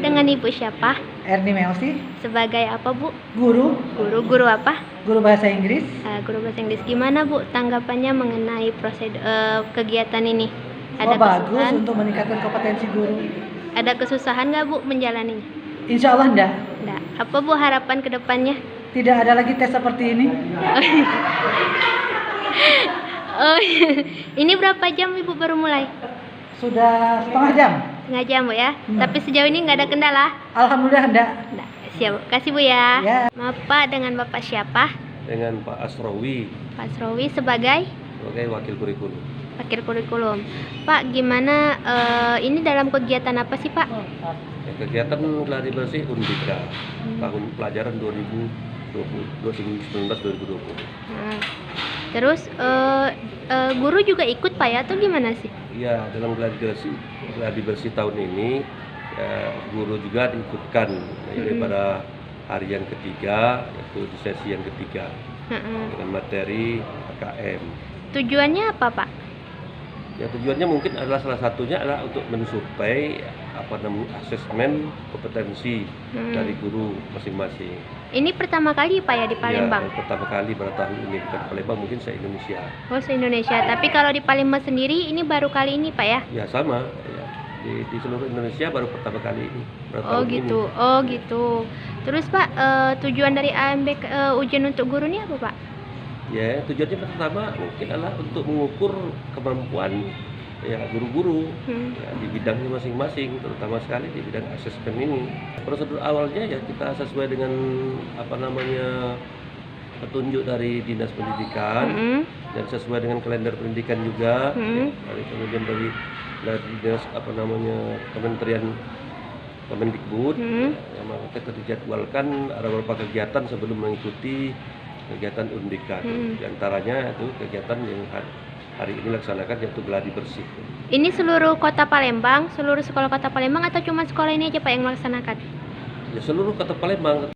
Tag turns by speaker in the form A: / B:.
A: Dengan Ibu siapa?
B: Erni Melsi,
A: Sebagai apa, Bu?
B: guru
A: Guru apa?
B: bahasa Inggris.
A: Guru bahasa Inggris. Gimana, Bu, tanggapannya mengenai kegiatan ini?
B: Oh, bagus untuk meningkatkan kompetensi guru.
A: Ada kesusahan nggak, Bu, menjalaninya?
B: Insya Allah enggak.
A: Nggak. Apa, Bu, harapan ke depannya?
B: Tidak ada lagi tes seperti ini.
A: Oh, ini berapa jam Ibu baru mulai?
B: Sudah setengah jam.
A: Setengah jam, Bu, ya? Tapi sejauh ini nggak ada kendala?
B: Alhamdulillah enggak.
A: Nggak. Siap, Bu. Kasih, Bu, ya.
B: Ya.
A: Maaf, Pak, dengan Bapak siapa?
C: Dengan Pak Asrowi
A: Pak Srowi sebagai
C: wakil kurikulum.
A: wakil kurikulum. Pak, gimana ini dalam kegiatan apa sih, Pak?
C: Ya, kegiatan gladi bersih Undika tahun pelajaran 2019-2020.
A: Nah, terus guru juga ikut, Pak, ya, atau gimana sih?
C: Iya, dalam gladi bersih tahun ini ya, guru juga diikutkan pada hari yang ketiga, yaitu di sesi yang ketiga dengan materi KM.
A: Tujuannya apa, Pak?
C: Ya, tujuannya mungkin adalah salah satunya adalah untuk mensuplai asesmen kompetensi dari guru masing-masing.
A: Ini pertama kali, Pak, ya, di Palembang?
C: Ya, pertama kali pada tahun ini, bukan Palembang, mungkin se-Indonesia.
A: Oh, se-Indonesia. Tapi kalau di Palembang sendiri ini baru kali ini, Pak, ya?
C: Ya, sama. Ya. Di seluruh Indonesia baru pertama kali ini.
A: Oh, gitu. Ini. Oh, gitu. Terus, Pak, tujuan dari AMB ujian untuk guru ini apa, Pak?
C: Ya, tujuannya pertama mungkin adalah untuk mengukur kemampuan ya guru-guru ya, di bidangnya masing-masing, terutama sekali di bidang asesmen ini. Prosedur awalnya ya kita sesuai dengan petunjuk dari Dinas Pendidikan dan sesuai dengan kalender pendidikan juga. Ya, kemudian dari Dinas Kementerian Kemendikbud yang kita dijadwalkan ada beberapa kegiatan sebelum mengikuti kegiatan Undika. Di antaranya itu kegiatan yang hari ini laksanakan yaitu gladi bersih.
A: Ini seluruh kota Palembang, seluruh sekolah kota Palembang, atau cuma sekolah ini aja, Pak, yang melaksanakan?
C: Ya, seluruh kota Palembang.